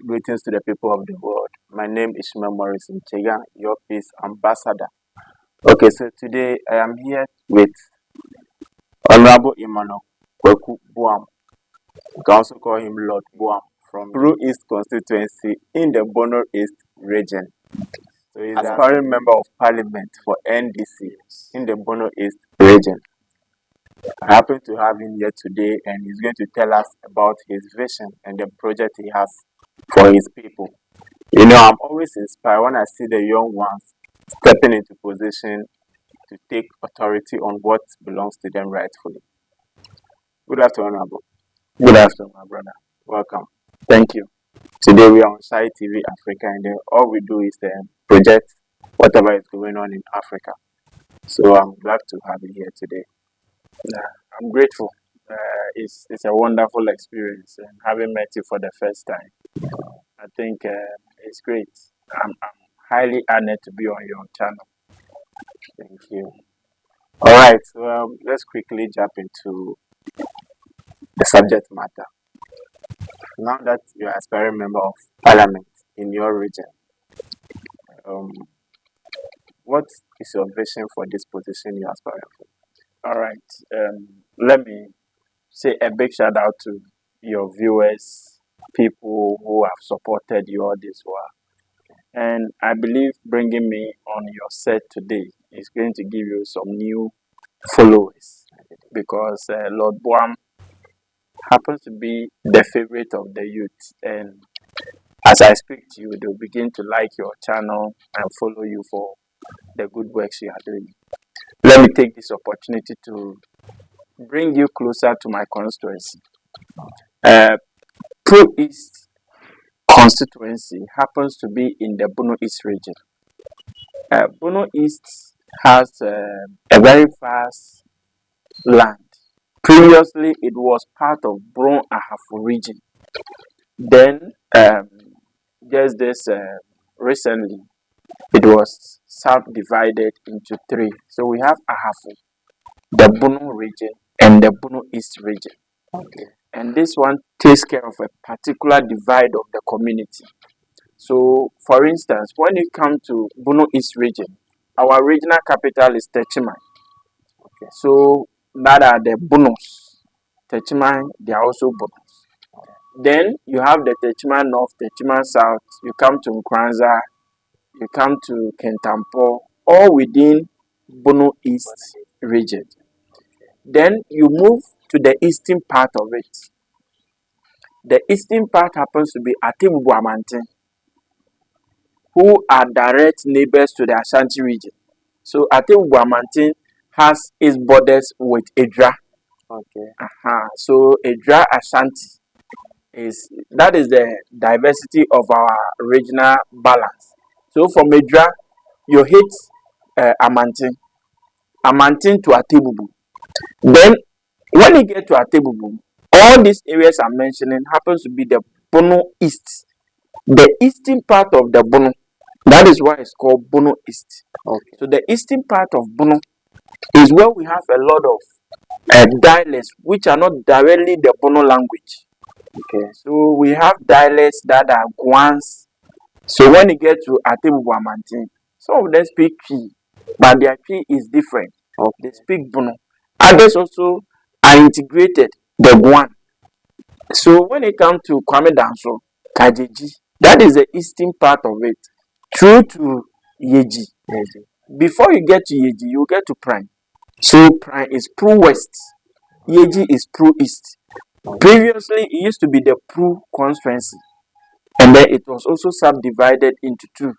Greetings to the people of the world. My name is Emmanuel, your peace ambassador. Okay, so today I am here with Honorable Emmanuel, Kwaku Boam. You can also call him Lord Boam from Peru East constituency in the Bono East region. So he's an aspiring member of Parliament for NDC in the Bono East region. I happen to have him here today, and he's going to tell us about his vision and the project he has for his people. You know, I'm always inspired when I see the young ones stepping into position to take authority on what belongs to them rightfully. Good afternoon, Honorable. Good afternoon, my brother. Welcome. Thank you. Today we are on Shy TV Africa, and then all we do is project whatever is going on in Africa. So I'm glad to have you here today. I'm grateful. It's a wonderful experience, and having met you for the first time, I think it's great. I'm highly honored to be on your channel. Thank you. All right, so let's quickly jump into the subject matter. Now that you're an aspiring member of Parliament in your region, what is your vision for this position you're aspiring for? All right. Let me say a big shout out to your viewers, people who have supported you all this while. And I believe bringing me on your set today is going to give you some new followers, because Lord Boam happens to be the favorite of the youth. And as I speak to you, they'll begin to like your channel and follow you for the good works you are doing. Let me take this opportunity to bring you closer to my constituency. Pro East constituency happens to be in the Bono East region. Bono East has a very vast land. Previously, it was part of Bron Ahafu region. Then, just this recently, it was subdivided into three. So we have Ahafu, the Bono region, and the Bono East region. Okay. And this one takes care of a particular divide of the community. So, for instance, when you come to Bono East region, our regional capital is Techimai. Okay. So that are the Bonos. Techimai, they are also Bonos. Okay. Then you have the Techimai North, Techimai South. You come to Nkranza, you come to Kentampo, all within Bono East region. Then you move to the eastern part of it. The eastern part happens to be Atebubu Amantin, who are direct neighbors to the Ashanti region. So Atebubu Amantin has its borders with Edra. Okay. So Edra Ashanti is the diversity of our regional balance. So from Edra, you hit Amantin to Atebubu. Then when you get to Atebubu, all these areas I'm mentioning happens to be the Bono East, the eastern part of the Bono. That is why it's called Bono East. Okay. So the eastern part of Bono is where we have a lot of dialects which are not directly the Bono language. Okay. So we have dialects that are Guans. So when you get to Atebubu Amantin, some of them speak P, but their P is different. Okay. They speak Bono. Others also are integrated, the Guan. So when it comes to Kwame Danso, Kajeji, that is the eastern part of it, through to Yeji. Before you get to Yeji, you get to Prime. So Prime is Pro West, Yeji is Pro East. Previously, it used to be the Pro constituency, and then it was also subdivided into two.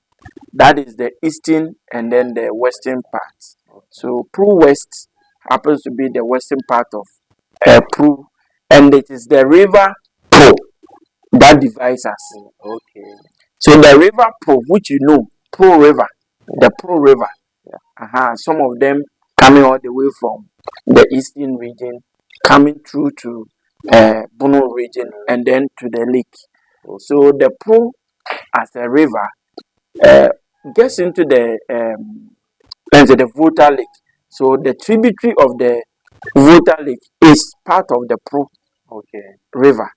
That is the eastern and then the western part. So Pro West happens to be the western part of Pro, and it is the river Pro that divides us. Okay. So the river Pro, which you know, Pro River, the Pro River, some of them coming all the way from the eastern region, coming through to Bono region, and then to the lake. So the Pro, as a river, gets into the Volta Lake. So the tributary of the Volta Lake is part of the Pro river.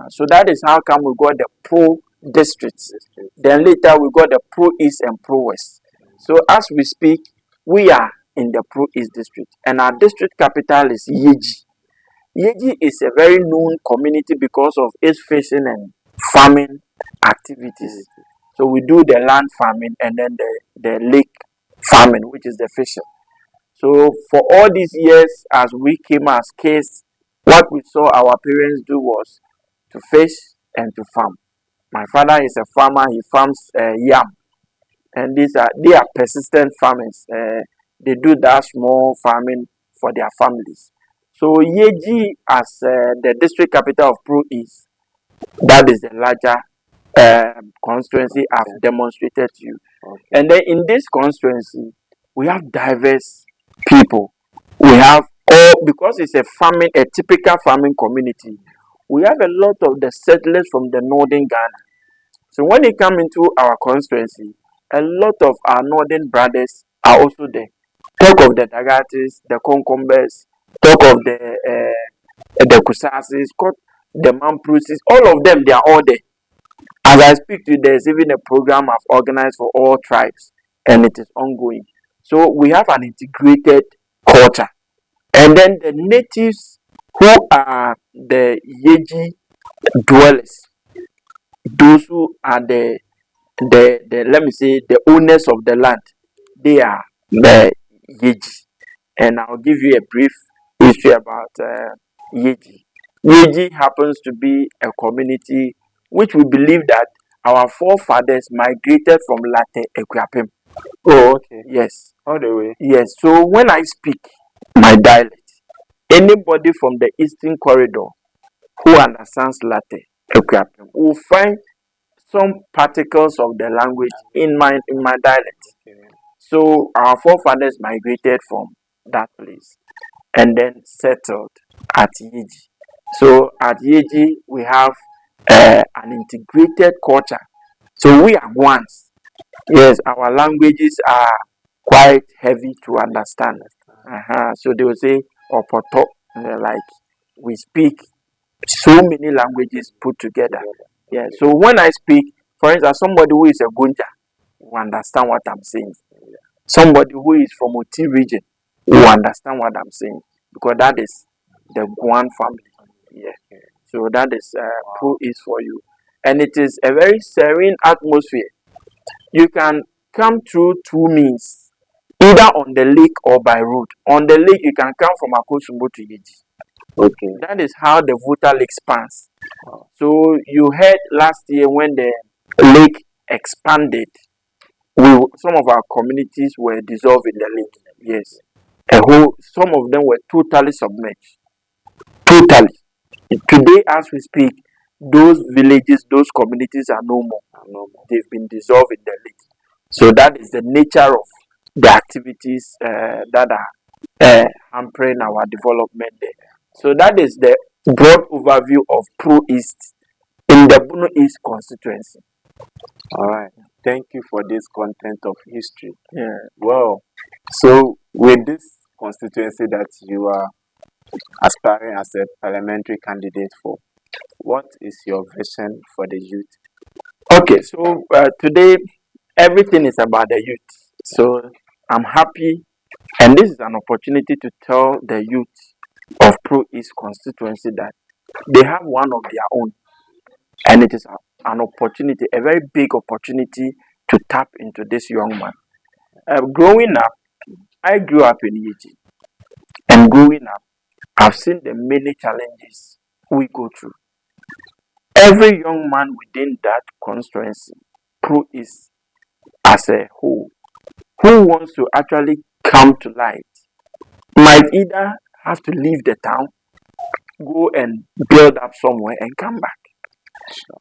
So that is how come we got the pro districts. Then later we got the pro east and pro west. So as we speak, we are in the pro east district, and our district capital is Yeji. Yeji is a very known community because of its fishing and farming activities. So we do the land farming and then the lake farming, which is the fishing. So for all these years, as we came as kids, what we saw our parents do was to fish and to farm. My father is a farmer; he farms yam, and they are persistent farmers. They do that small farming for their families. So Yeji, as the district capital of Pro East, that is the larger constituency I've demonstrated to you. And then in this constituency, we have diverse people. We have all, because it's a typical farming community. We have a lot of the settlers from the northern Ghana. So when they come into our constituency, a lot of our northern brothers are also there. Talk of the Dagatis, the Concombers, talk of the Kusasis, the Mamprusis, all of them, they are all there. As I speak to you, there's even a program I've organized for all tribes, and it is ongoing. So we have an integrated culture. And then the natives who are the Yeji dwellers, those who are the let me say the owners of the land, they are the Yeji. And I'll give you a brief history about Yeji. Yeji happens to be a community which we believe that our forefathers migrated from Latte Equiapem. Oh, okay. Yes. All the way. Yes. So when I speak my dialect, anybody from the Eastern Corridor who understands Latte Equiapem will find some particles of the language in my dialect. Okay. So our forefathers migrated from that place and then settled at Yeji. So at Yeji we have an integrated culture. So we are ones. Yes, our languages are quite heavy to understand. So they will say Opoto, like we speak so many languages put together. Yeah. So when I speak, for instance, somebody who is a Gunja will understand what I'm saying. Somebody who is from Oti region will understand what I'm saying because that is the Guan family. Yeah. So that is Pro East for you, and it is a very serene atmosphere. You can come through two means, either on the lake or by road. On the lake, you can come from Akosumbo to Yeji. Okay. That is how the Volta Lake spans. So you heard last year when the lake expanded, some of our communities were dissolved in the lake. Yes, some of them were totally submerged. Totally. Today, as we speak, those villages, those communities are no more. They've been dissolved in the lake. So that is the nature of the activities that are hampering our development there. So that is the broad overview of Pro East in the Bono East constituency. All right. Thank you for this content of history. Yeah. Well, so with this constituency that you are aspiring as a parliamentary candidate for, what is your vision for the youth? Okay, so today everything is about the youth. So I'm happy, and this is an opportunity to tell the youth of Pro East constituency that they have one of their own, and it is an opportunity, a very big opportunity to tap into this young man. Growing up, I grew up in Yeji, and growing up, I've seen the many challenges we go through. Every young man within that constituency, Pro East as a whole, who wants to actually come to light, might either have to leave the town, go and build up somewhere, and come back.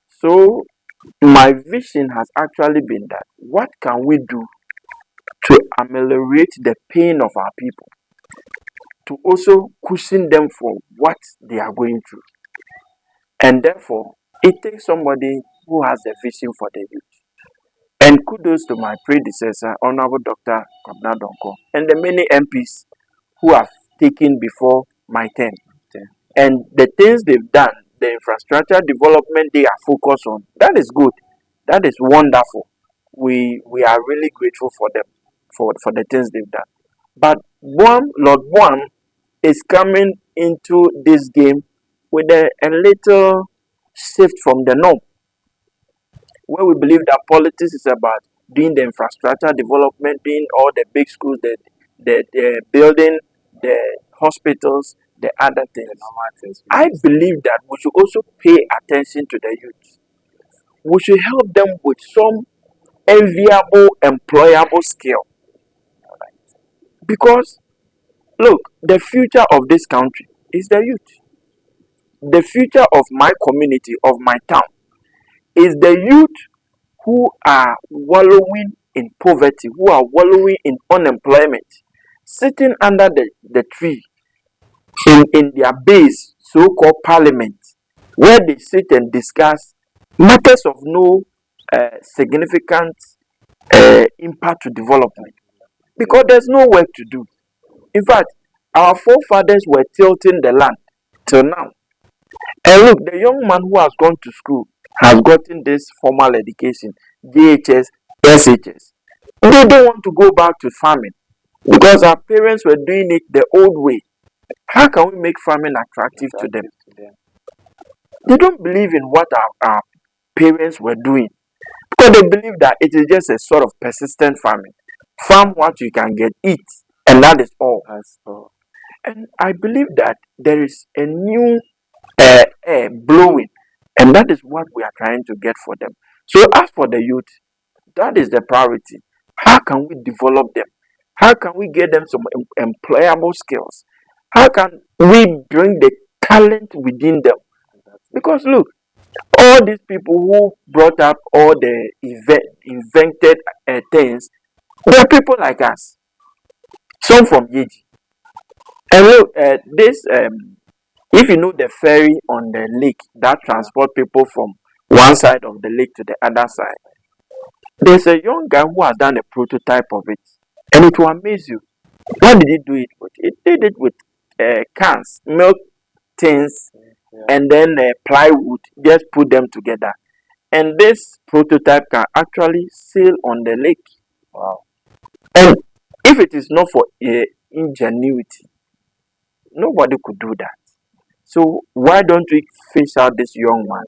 So my vision has actually been that what can we do to ameliorate the pain of our people, to also cushion them for what they are going through. And therefore, it takes somebody who has a vision for the youth. And kudos to my predecessor, Honorable Dr. Kwabena Donko, and the many MPs who have taken before my turn. And the things they've done, the infrastructure development they are focused on, that is good. That is wonderful. We are really grateful for them for the things they've done. But Lord Boam is coming into this game with a little shift from the norm, where we believe that politics is about doing the infrastructure development, doing all the big schools, the building, the hospitals, the other things. I believe that we should also pay attention to the youth. We should help them with some enviable, employable skill. Because, look, the future of this country is the youth. The future of my community, of my town, is the youth who are wallowing in poverty, who are wallowing in unemployment, sitting under the tree in their base, so-called parliament, where they sit and discuss matters of no significant impact to development, because there's no work to do. In fact, our forefathers were tilting the land till now. And look, the young man who has gone to school has gotten this formal education, JHS, SHS. They don't want to go back to farming because our parents were doing it the old way. How can we make farming attractive to them? They don't believe in what our parents were doing because they believe that it is just a sort of persistent farming. Farm what you can get, eat, and that is all. And I believe that there is a new air blowing, and that is what we are trying to get for them. So, as for the youth, that is the priority. How can we develop them? How can we get them some employable skills? How can we bring the talent within them? Because look, all these people who brought up all the invented things, they are people like us. Some from Yeji. And look, if you know the ferry on the lake that transport people from one side of the lake to the other side, there's a young guy who has done a prototype of it, and it will amaze you. What did he do it with? He did it with cans, milk tins, and then plywood. Just put them together, and this prototype can actually sail on the lake. Wow! And if it is not for ingenuity, nobody could do that. So why don't we fish out this young man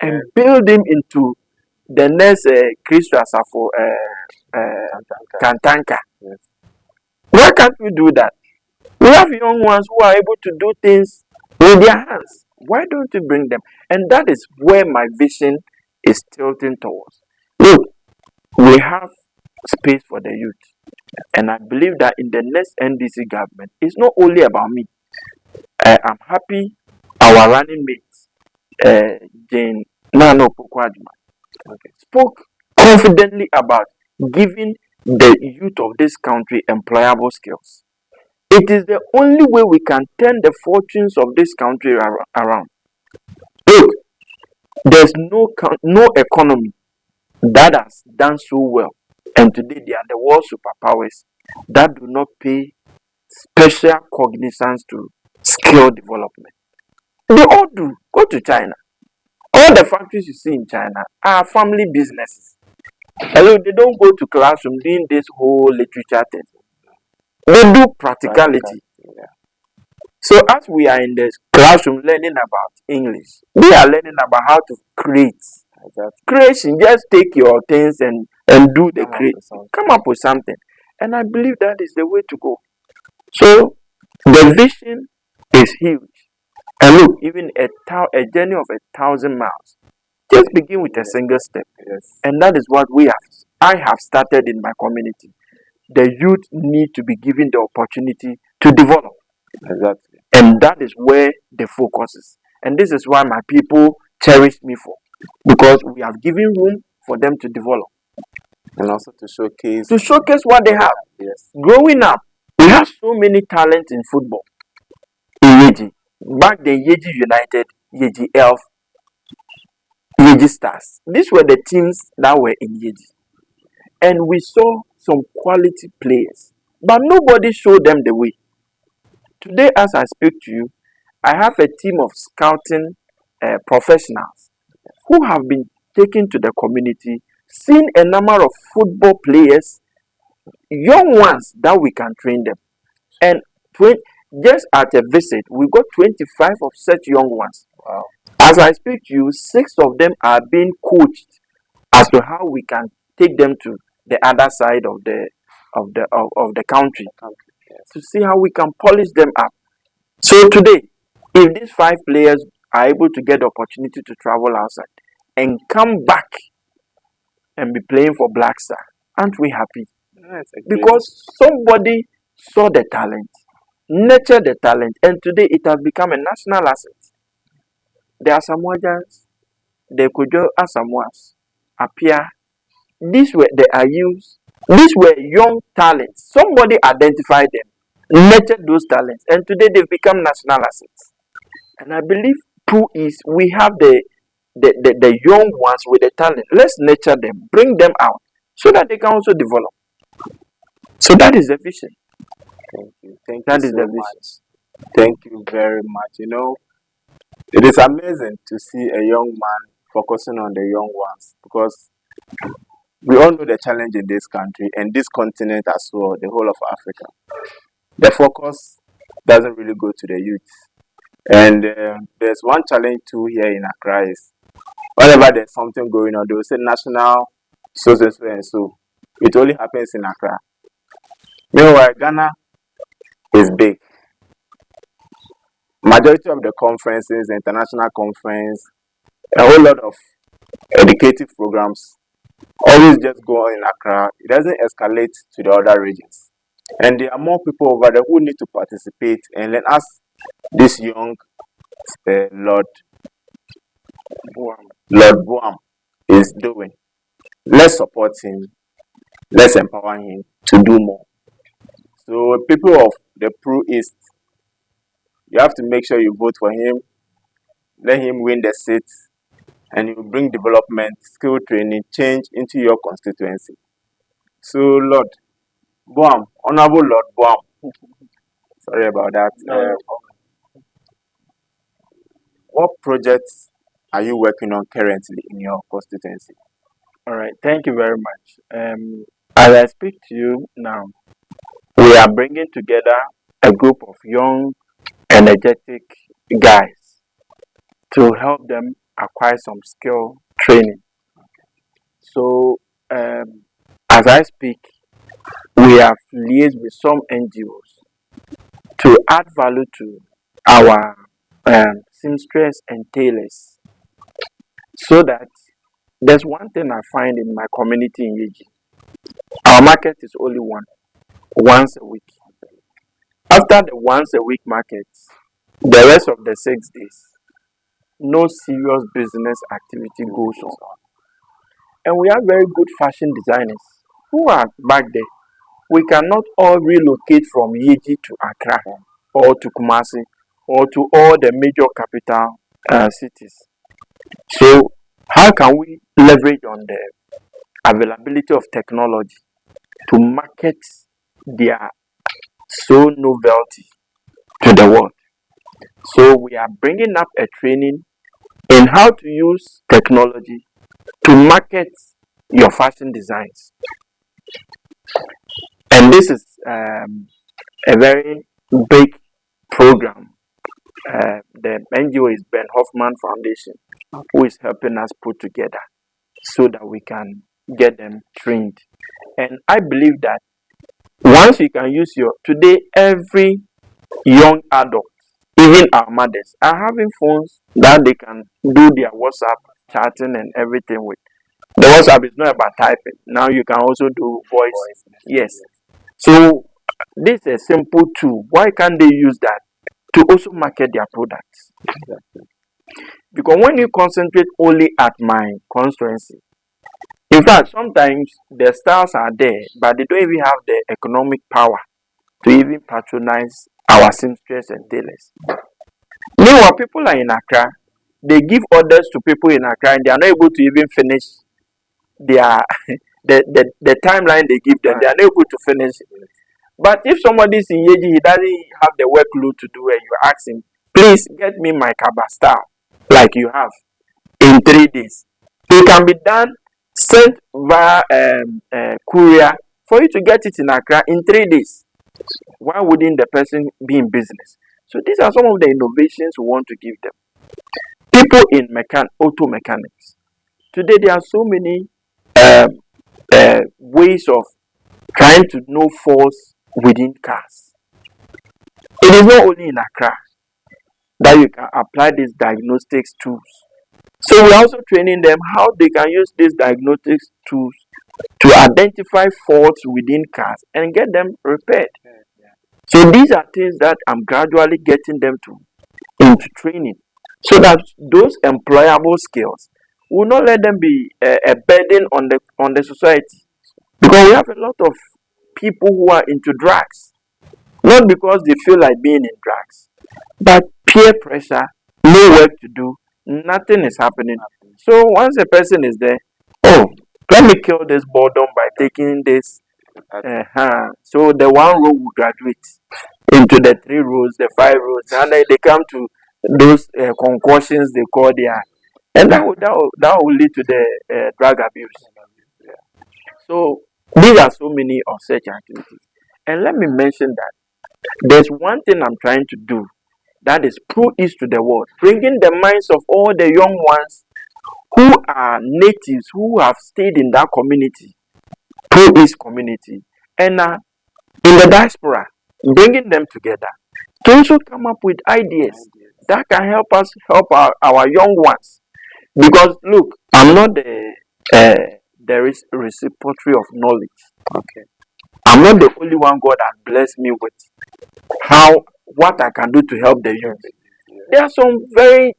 and build him into the next Chris Rasafo Kantanka? Yes. Why can't we do that? We have young ones who are able to do things with their hands. Why don't we bring them? And that is where my vision is tilting towards. Look, we have space for the youth. And I believe that in the next NDC government, it's not only about me. I'm happy our running mate, Jane Nano Pukwadma, spoke confidently about giving the youth of this country employable skills. It is the only way we can turn the fortunes of this country around. Look, there's no economy that has done so well, and today they are the world superpowers that do not pay special cognizance to skill development. They all do. Go to China. All the factories you see in China are family businesses. Hello, they don't go to classroom doing this whole literature thing. They do practicality. Yeah. So as we are in the classroom learning about English, they are learning about how to create. Creation, just take your things and do the creation. Come up with something. And I believe that is the way to go. So the vision is huge. And look, even a journey of 1,000 miles, just begin with a single step. Yes. And that is what I have started in my community. The youth need to be given the opportunity to develop. Exactly. And that is where the focus is. And this is why my people cherish me for. Because we have given room for them to develop. And also to showcase what they have. Yes. Growing up, we have so many talents in football. In Yeji. Back then, Yeji United, Yeji Elf, Yeji Stars. These were the teams that were in Yeji. And we saw some quality players. But nobody showed them the way. Today, as I speak to you, I have a team of scouting professionals who have been taken to the community, seen a number of football players, young ones that we can train them. And just at a visit, we got 25 of such young ones. Wow. As I speak to you, 6 of them are being coached as to how we can take them to the other side of the country to see how we can polish them up. So today, if these 5 players are able to get the opportunity to travel outside and come back and be playing for Black Star, aren't we happy? Because somebody saw the talent, nurtured the talent, and today it has become a national asset. The Asamoahs, the Kojo Asamoahs, appear. These were the Ayus. These were young talents. Somebody identified them, nurtured those talents, and today they've become national assets. And I believe through is we have the young ones with the talent. Let's nurture them, bring them out, so that they can also develop. So that is the vision. Thank you. Thank That you is so the much. vision. Thank you very much. You know, it is amazing to see a young man focusing on the young ones, because we all know the challenge in this country and this continent as well, the whole of Africa. The focus doesn't really go to the youth. And there's one challenge too here in Accra is whenever there's something going on, they will say national so and so. It only happens in Accra. Meanwhile, Ghana is big. Majority of the conferences, the international conference, a whole lot of educative programs always just go on in Accra. It doesn't escalate to the other regions. And there are more people over there who need to participate and let us, this young Lord Boam is doing. Let's support him. Let's empower him to do more. So people of the Pro East, you have to make sure you vote for him. Let him win the seat, and you bring development, skill training, change into your constituency. So Lord Boam, Honorable Lord Boam, sorry about that. What projects are you working on currently in your constituency? All right, thank you very much. As I speak to you now, we are bringing together a group of young, energetic guys to help them acquire some skill training. So, as I speak, we have liaised with some NGOs to add value to our seamstress and tailors, so that there's one thing I find in my community in Yeji. Our market is only once a week. After the once a week market, the rest of the 6 days, no serious business activity goes on. And we have very good fashion designers who are back there. We cannot all relocate from Yeji to Accra or to Kumasi or to all the major capital cities. So how can we leverage on the availability of technology to market their so novelty to the world? So we are bringing up a training in how to use technology to market your fashion designs. And this is a very big program. The NGO is Ben Hoffman Foundation, who is helping us put together so that we can get them trained. And I believe that once you can use today, every young adult, even our mothers, are having phones that they can do their WhatsApp chatting and everything with. The WhatsApp is not about typing. Now you can also do voice. Yes. So this is a simple tool. Why can't they use that to also market their products? Because when you concentrate only at my constituency, in fact, sometimes the stars are there, but they don't even have the economic power to even patronize our seamstress and tailors. Meanwhile, people are in Accra, they give orders to people in Accra and they are not able to even finish their the timeline they give them. They are not able to finish it. But if somebody is in Yeji, he doesn't have the workload to do, and you ask him, please get me my Kaba style. like you have in 3 days. It can be done, sent via courier for you to get it in Accra in 3 days. Why wouldn't the person be in business? So these are some of the innovations we want to give them. People in auto mechanics. Today there are so many ways of trying to know faults within cars. It is not only in Accra that you can apply these diagnostics tools. So we're also training them how they can use these diagnostics tools to identify faults within cars and get them repaired. So these are things that I'm gradually getting them into training, so that those employable skills will not let them be a burden on the society. Because we have a lot of people who are into drugs, not because they feel like being in drugs, but peer pressure, no work to do, nothing is happening. So once a person is there, oh, let me kill this boredom by taking this. So the 1 row will graduate into the 3 rows, the 5 rows, and then they come to those concussions they call their, and that will lead to the drug abuse. So these are so many of such activities. And let me mention that there's one thing I'm trying to do, that is pro-east to the world, bringing the minds of all the young ones who are natives, who have stayed in that community, pro-east community, and in the diaspora, bringing them together to also come up with ideas that can help us help our young ones. Because look, I'm not the repository of knowledge. Okay. I'm not the only one God has blessed me with what I can do to help the youth. There are some very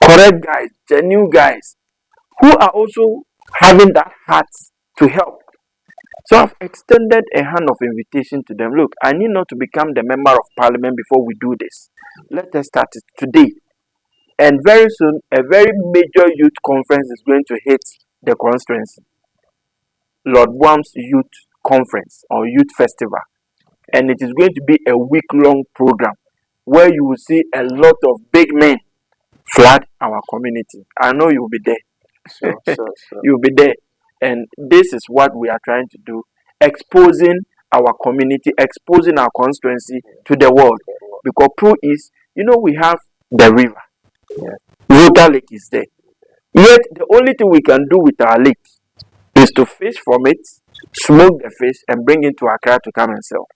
correct guys, genuine guys, who are also having that heart to help. So I've extended a hand of invitation to them. Look, I need not to become the member of parliament before we do this. Let us start it today. And very soon, a very major youth conference is going to hit the constituency. Lord Boam's Youth Conference or Youth Festival. And it is going to be a week-long program where you will see a lot of big men flood our community. I know you'll be there. Sure. You'll be there. And this is what we are trying to do, exposing our community, exposing our constituency to the world. Because Pro-East, we have the river. Water lake is there. Yet the only thing we can do with our lake is to fish from it, smoke the fish, and bring it to Accra to come and sell.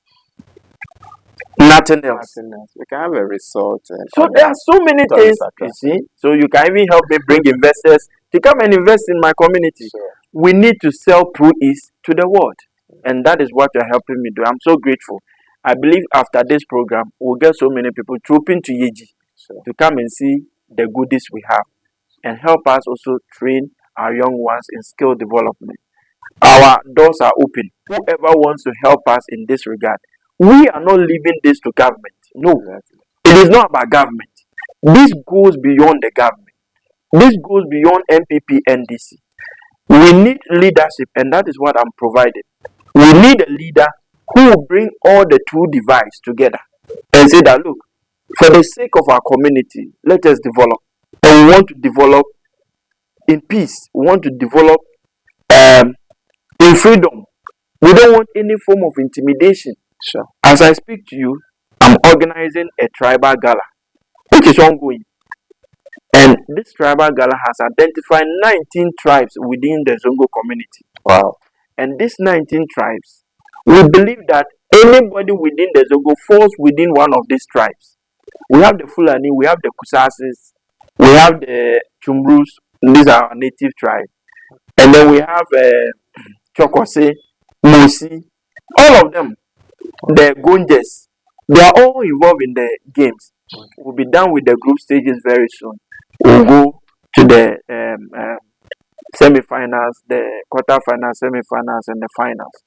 Nothing else. We can have a resort. So there are so many things, you see. So you can even help me bring investors to come and invest in my community. Sure. We need to sell Pro-East to the world. And that is what you're helping me do. I'm so grateful. I believe after this program, we'll get so many people trooping to Yeji to come and see the goodies we have and help us also train our young ones in skill development. Our doors are open. Whoever wants to help us in this regard, we are not leaving this to government. No, it is not about government. This goes beyond the government. This goes beyond MPP NDC. We need leadership, and that is what I'm providing. We need a leader who will bring all the two divides together and say that, look, for the sake of our community, let us develop. And we want to develop in peace. We want to develop in freedom. We don't want any form of intimidation. Sure. As I speak to you, I'm organizing a tribal gala, which is ongoing. And this tribal gala has identified 19 tribes within the Zongo community. Wow. And these 19 tribes, we believe that anybody within the Zongo falls within one of these tribes. We have the Fulani, we have the Kusasis, we have the Chumbrus, these are our native tribes. And then we have Chokose, Musi, all of them, the Gunjes, they are all involved in the games. We'll be done with the group stages very soon. We'll go to the semi-finals, the quarter-finals, semi-finals, and the finals.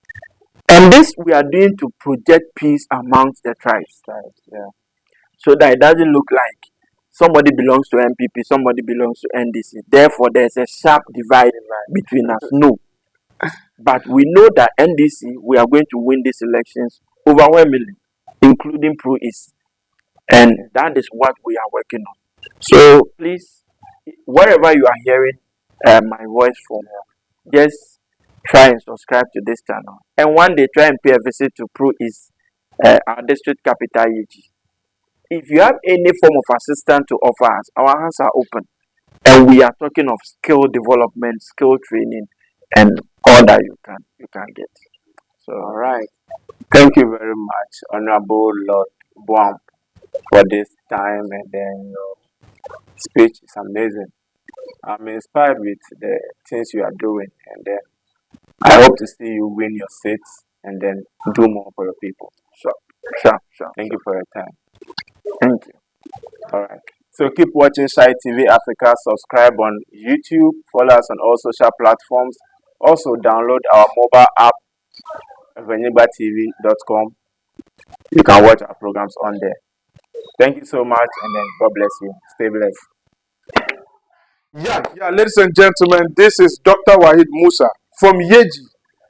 And this we are doing to project peace amongst the tribes. So that it doesn't look like somebody belongs to MPP, somebody belongs to NDC. Therefore, there's a sharp divide between us. No. But we know that NDC, we are going to win these elections overwhelmingly, including Pro-East. And that is what we are working on. So please, wherever you are hearing my voice from, just try and subscribe to this channel. And one day, try and pay a visit to Pro East, our district capital, UG. If you have any form of assistance to offer us, our hands are open. And we are talking of skill development, skill training, and all that you can get. So, All right. Thank you very much, Honorable Lord Boam, for this time, and then your speech is amazing. I'm inspired with the things you are doing, and then I hope to see you win your seats and then do more for your people. sure. Thank you for your time. Thank you. All right. So keep watching Shy TV Africa. Subscribe on YouTube. Follow us on all social platforms. Also download our mobile app, venyibatv.com. You can watch our programs on there. Thank you so much, and then God bless you. Stay blessed. Yeah, ladies and gentlemen, this is Dr. Wahid Musa from Yeji.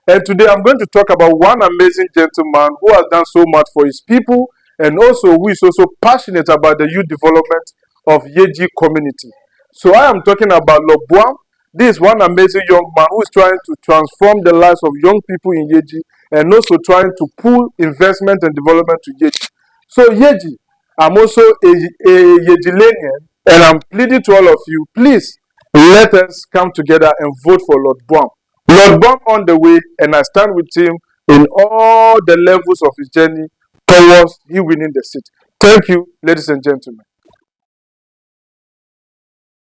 And today I'm going to talk about one amazing gentleman who has done so much for his people and also who is also passionate about the youth development of Yeji community. So I am talking about Lord Boam. This is one amazing young man who is trying to transform the lives of young people in Yeji and also trying to pull investment and development to Yeji. So Yeji, I'm also a Yejilenian, and I'm pleading to all of you, please let us come together and vote for Lord Boam. Lord Boam on the way, and I stand with him in all the levels of his journey towards he winning the seat. Thank you, ladies and gentlemen.